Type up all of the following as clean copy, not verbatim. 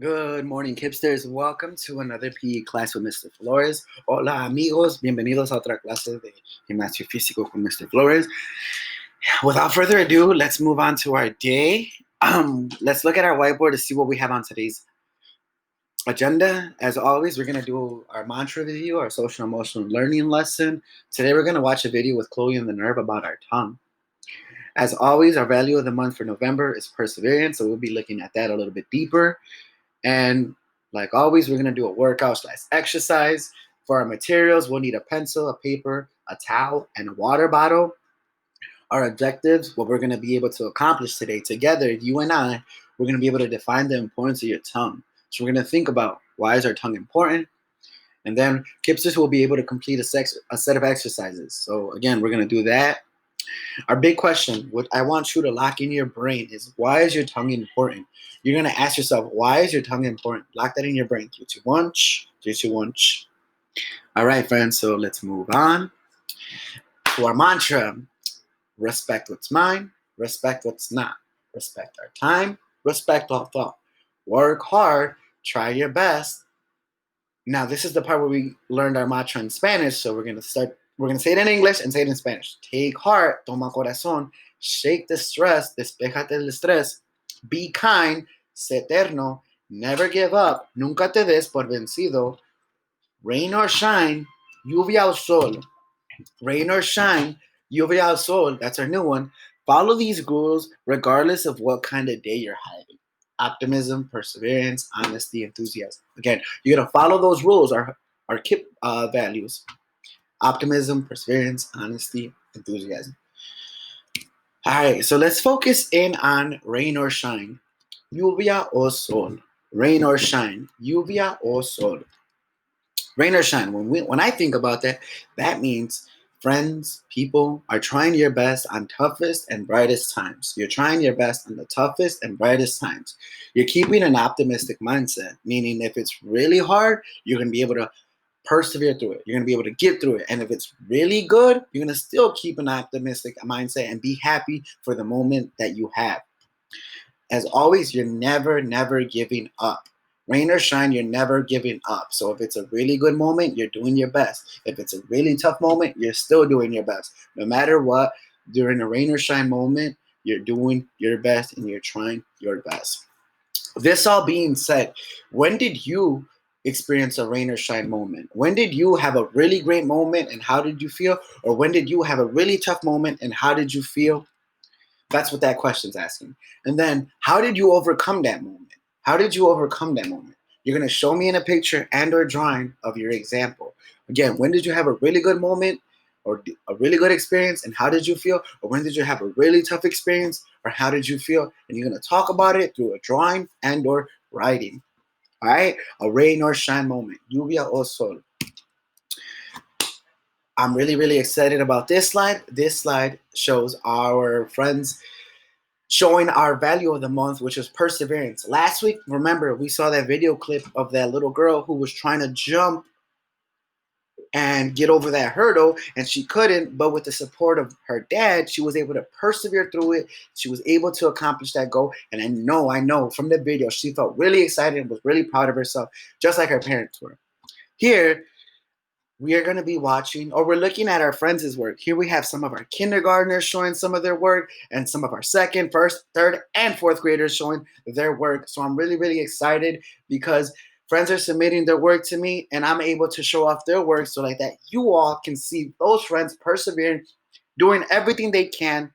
Good morning, Kipsters. Welcome to another PE class with Mr. Flores. Hola, amigos. Bienvenidos a otra clase de gimnasio físico con Mr. Flores. Without further ado, let's move on to our day. Let's look at our whiteboard to see what we have on today's agenda. As always, we're going to do our mantra review, our social emotional learning lesson. Today, we're going to watch a video with Chloe and the Nerve about our tongue. As always, our value of the month for November is perseverance, so we'll be looking at that a little bit deeper. And like always, we're going to do a workout/exercise. For our materials, we'll need a pencil, a paper, a towel, and a water bottle. Our objectives, what we're going to be able to accomplish today together, you and I, we're going to be able to define the importance of your tongue. So we're going to think about why is our tongue important? And then Kipsters will be able to complete a set of exercises. So again, we're going to do that. Our big question, what I want you to lock in your brain is, why is your tongue important? You're going to ask yourself, why is your tongue important? Lock that in your brain. 3, 2, 1, 3, 2, 1. All right, friends, so let's move on to our mantra. Respect what's mine, respect what's not. Respect our time, respect all thought. Work hard, try your best. Now, this is the part where we learned our mantra in Spanish, so we're going to say it in English and say it in Spanish. Take heart, toma corazón, shake the stress, despéjate del estrés, be kind, sé eterno, never give up, nunca te des por vencido, rain or shine, lluvia o sol, rain or shine, lluvia o sol, that's our new one. Follow these rules regardless of what kind of day you're having. Optimism, perseverance, honesty, enthusiasm. Again, you're going to follow those rules, our KIP values. Optimism, perseverance, honesty, enthusiasm. All right, so let's focus in on rain or shine. Lluvia o sol. Rain or shine. Lluvia o sol. Rain or shine. When I think about that, that means friends, people are trying your best on toughest and brightest times. You're trying your best on the toughest and brightest times. You're keeping an optimistic mindset, meaning if it's really hard, you're going to be able to persevere through it. You're going to be able to get through it. And if it's really good, you're going to still keep an optimistic mindset and be happy for the moment that you have. As always, you're never giving up. Rain or shine, you're never giving up. So if it's a really good moment, you're doing your best. If it's a really tough moment, you're still doing your best. No matter what, during a rain or shine moment, you're doing your best and you're trying your best. This all being said, when did you experience a rain or shine moment? When did you have a really great moment and how did you feel? Or when did you have a really tough moment and how did you feel? That's what that question's asking. And then, how did you overcome that moment? How did you overcome that moment? You're going to show me in a picture and or drawing of your example. Again, when did you have a really good moment or a really good experience and how did you feel? Or when did you have a really tough experience or how did you feel? And you're going to talk about it through a drawing and or writing. All right? A rain or shine moment. Lluvia o sol. I'm really excited about this slide. This slide shows our friends showing our value of the month, which is perseverance. Last week, remember, we saw that video clip of that little girl who was trying to jump and get over that hurdle, and she couldn't, but with the support of her dad, she was able to persevere through it. She was able to accomplish that goal, and I know from the video, she felt really excited and was really proud of herself, just like her parents were. Here, we are going to be watching, or we're looking at our friends' work. Here we have some of our kindergartners showing some of their work, and some of our second, first, third, and fourth graders showing their work. So I'm really excited because friends are submitting their work to me, and I'm able to show off their work so like that you all can see those friends persevering, doing everything they can,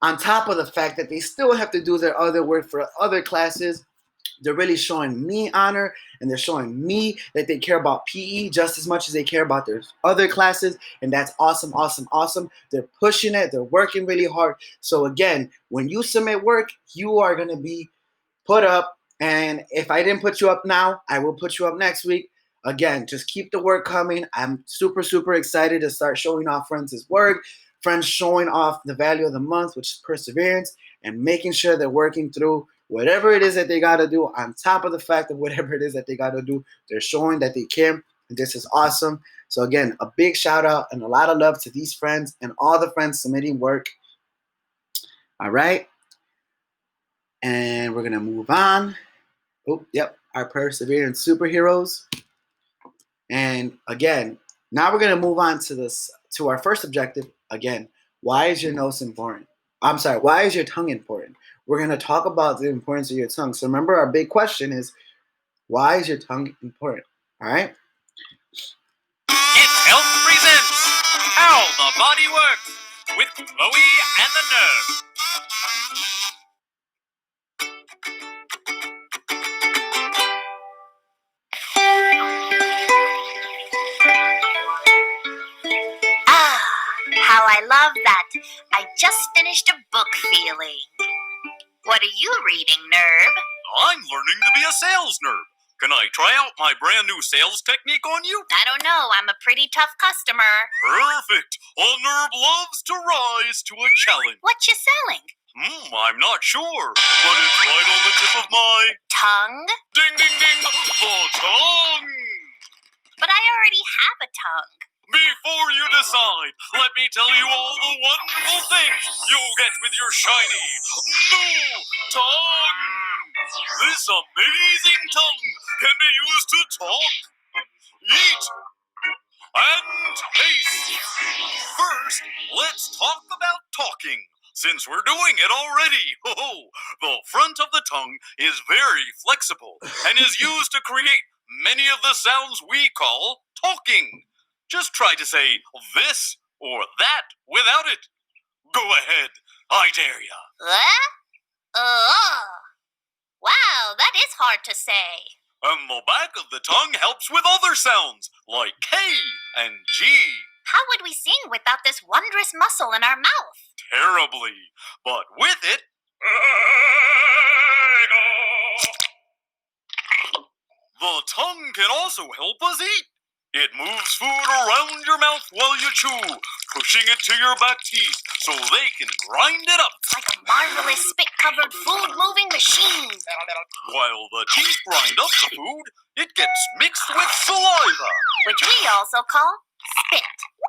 on top of the fact that they still have to do their other work for other classes. They're really showing me honor and they're showing me that they care about PE just as much as they care about their other classes. And that's awesome. They're pushing it. They're working really hard. So again, when you submit work, you are going to be put up. And if I didn't put you up now, I will put you up next week. Again, just keep the work coming. I'm super excited to start showing off friends' work. Friends showing off the value of the month, which is perseverance, and making sure they're working through whatever it is that they got to do. On top of the fact of whatever it is that they got to do, they're showing that they care. And this is awesome. So again, a big shout out and a lot of love to these friends and all the friends submitting work. All right. And we're going to move on. Oh, yep, our perseverance superheroes. And again, now we're gonna move on to our first objective. Again, why is your nose important? I'm sorry, why is your tongue important? We're gonna talk about the importance of your tongue. So remember, our big question is, why is your tongue important? All right. It's Health presents How the Body Works with Chloe and the Nerve. How I love that. I just finished a book feeling. What are you reading, Nerve? I'm learning to be a sales nerd. Can I try out my brand new sales technique on you? I don't know. I'm a pretty tough customer. Perfect. A nerd loves to rise to a challenge. What you selling? I'm not sure, but it's right on the tip of my Tongue? ding ding ding, the tongue. But I already have a tongue. Before you decide, let me tell you all the wonderful things you'll get with your shiny new tongue. This amazing tongue can be used to talk, eat, and taste. First, let's talk about talking. Since we're doing it already, the front of the tongue is very flexible and is used to create many of the sounds we call talking. Just try to say this or that without it. Go ahead, I dare ya. Wow, that is hard to say. And the back of the tongue helps with other sounds, like K and G. How would we sing without this wondrous muscle in our mouth? Terribly. But with it, the tongue can also help us eat. It moves food around your mouth while you chew, pushing it to your back teeth so they can grind it up. It's like a marvelous spit-covered food-moving machine. While the teeth grind up the food, it gets mixed with saliva, which we also call spit.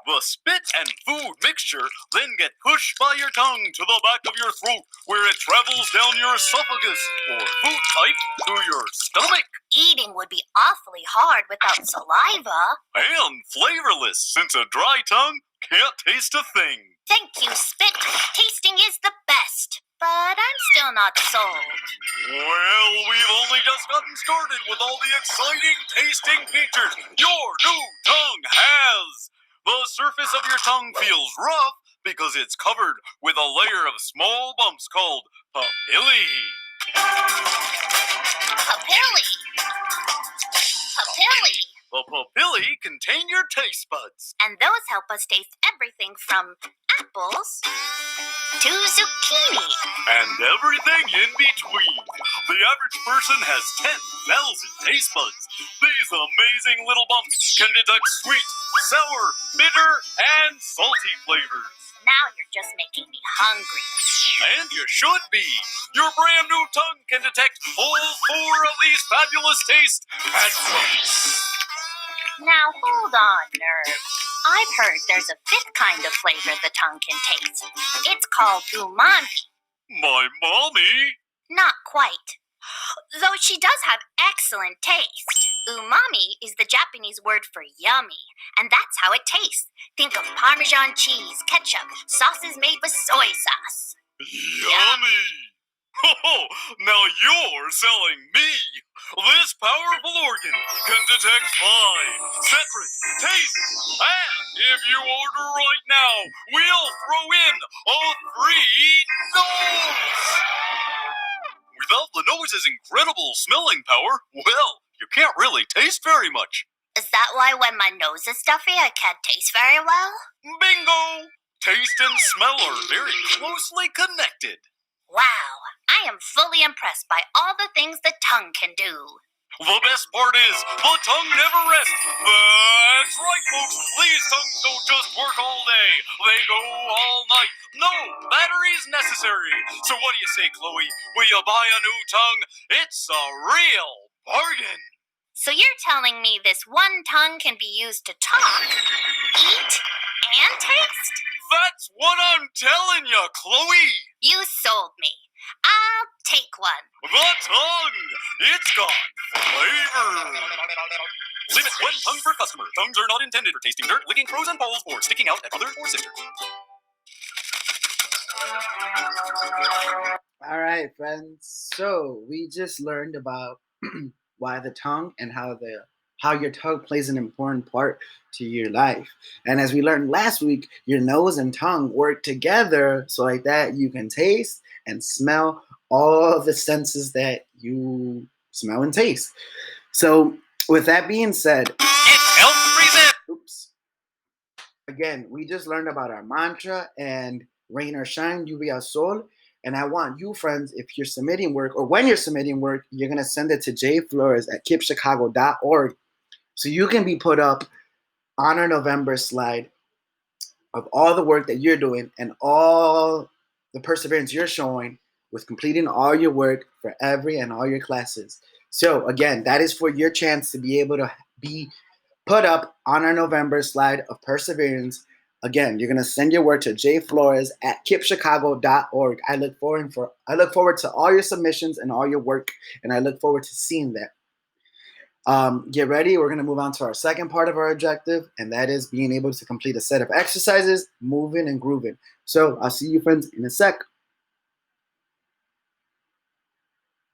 The spit and food mixture then get pushed by your tongue to the back of your throat, where it travels down your esophagus, or food pipe, to your stomach. Eating would be awfully hard without saliva. And flavorless, since a dry tongue can't taste a thing. Thank you, Spit. Tasting is the best. But I'm still not sold. Well, we've only just gotten started with all the exciting tasting features your new tongue has. The surface of your tongue feels rough because it's covered with a layer of small bumps called papillae. Papillae. Papillae. The papillae contain your taste buds. And those help us taste everything from apples to zucchini. And everything in between. The average person has 10,000 taste buds. These amazing little bumps can detect sweet, sour, bitter, and salty flavors. Now you're just making me hungry. And you should be. Your brand new tongue can detect all 4 of these fabulous tastes at once. Now hold on, Nerve. I've heard there's a 5th kind of flavor the tongue can taste. It's called umami. My mommy? Not quite. Though she does have excellent taste. Umami is the Japanese word for yummy, and that's how it tastes. Think of Parmesan cheese, ketchup, sauces made with soy sauce. Yummy! Oh, now you're selling me! This powerful organ can detect 5 separate tastes, and if you order right now, we'll throw in a free nose! Without the nose's incredible smelling power, well, you can't really taste very much. Is that why when my nose is stuffy, I can't taste very well? Bingo! Taste and smell are very closely connected. Wow, I am fully impressed by all the things the tongue can do. The best part is, the tongue never rests. That's right, folks. These tongues don't just work all day. They go all night. No batteries necessary. So what do you say, Chloe? Will you buy a new tongue? It's a real bargain. So you're telling me this one tongue can be used to talk, eat, and taste? That's what I'm telling you, Chloe. You sold me. I'll take one. The tongue! It's got flavor! Limit one tongue per customer. Tongues are not intended for tasting dirt, licking frozen balls, or sticking out at brothers or sisters. All right, friends. So we just learned about why the tongue and how your tongue plays an important part to your life. And as we learned last week, your nose and tongue work together so like that you can taste and smell all the senses that you smell and taste. So with that being said, It's health present! oops. Again, we just learned about our mantra and rain or shine, lluvia o sol. And I want you, friends, if you're submitting work or when you're submitting work, you're going to send it to jflores@kipchicago.org so you can be put up on our November slide of all the work that you're doing and all the perseverance you're showing with completing all your work for every and all your classes. So again, that is for your chance to be able to be put up on our November slide of perseverance. Again, you're gonna send your work to jflores@kipchicago.org. I look forward to all your submissions and all your work, and I look forward to seeing that. Get ready. We're gonna move on to our second part of our objective, and that is being able to complete a set of exercises, moving and grooving. So I'll see you, friends, in a sec.